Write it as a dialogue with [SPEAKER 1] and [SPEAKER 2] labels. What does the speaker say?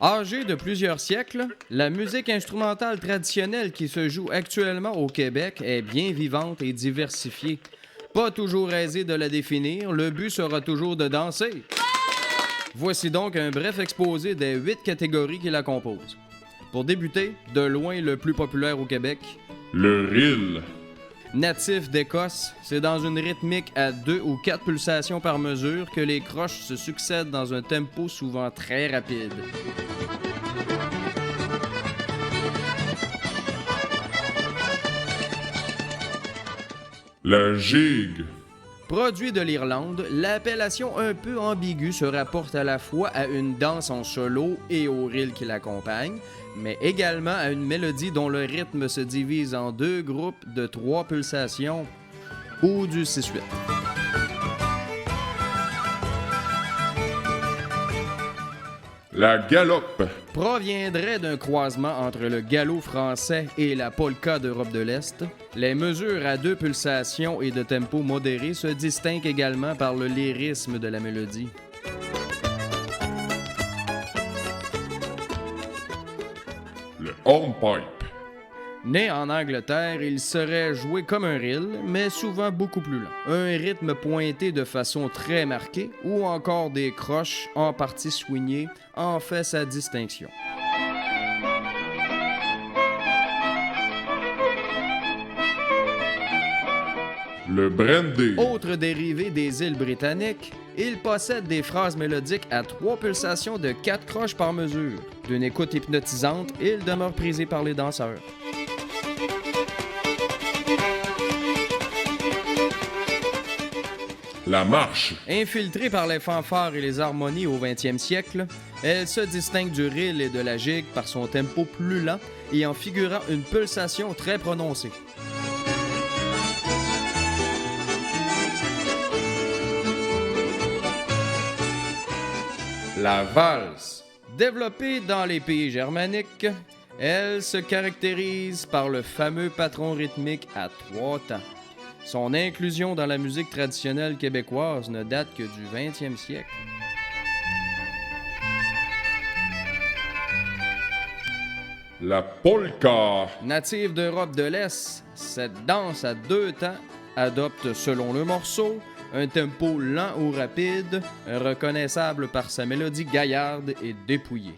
[SPEAKER 1] Âgée de plusieurs siècles, la musique instrumentale traditionnelle qui se joue actuellement au Québec est bien vivante et diversifiée. Pas toujours aisé de la définir, le but sera toujours de danser. Voici donc un bref exposé des 8 catégories qui la composent. Pour débuter, de loin le plus populaire au Québec,
[SPEAKER 2] Le reel.
[SPEAKER 1] natif d'Écosse, c'est dans une rythmique à 2 ou 4 pulsations par mesure que les croches se succèdent dans un tempo souvent très rapide.
[SPEAKER 2] La gigue.
[SPEAKER 1] Produit de l'Irlande, l'appellation un peu ambiguë se rapporte à la fois à une danse en solo et au reel qui l'accompagne, mais également à une mélodie dont le rythme se divise en 2 groupes de 3 pulsations ou du 6-8.
[SPEAKER 2] La galope.
[SPEAKER 1] Proviendrait d'un croisement entre le gallo français et la polka d'Europe de l'Est. Les mesures à 2 pulsations et de tempo modéré se distinguent également par le lyrisme de la mélodie.
[SPEAKER 2] Le hornpipe.
[SPEAKER 1] Né en Angleterre, il serait joué comme un reel, mais souvent beaucoup plus lent. Un rythme pointé de façon très marquée ou encore des croches en partie swingées en fait sa distinction.
[SPEAKER 2] Le brandy.
[SPEAKER 1] Autre dérivé des îles britanniques, il possède des phrases mélodiques à 3 pulsations de 4 croches par mesure. D'une écoute hypnotisante, il demeure prisé par les danseurs.
[SPEAKER 2] La marche.
[SPEAKER 1] Infiltrée par les fanfares et les harmonies au 20e siècle, elle se distingue du reel et de la gigue par son tempo plus lent et en figurant une pulsation très prononcée.
[SPEAKER 2] La valse.
[SPEAKER 1] Développée dans les pays germaniques, elle se caractérise par le fameux patron rythmique à 3 temps. Son inclusion dans la musique traditionnelle québécoise ne date que du 20e siècle.
[SPEAKER 2] La polka.
[SPEAKER 1] Native d'Europe de l'Est, cette danse à 2 temps adopte, selon le morceau, un tempo lent ou rapide, reconnaissable par sa mélodie gaillarde et dépouillée.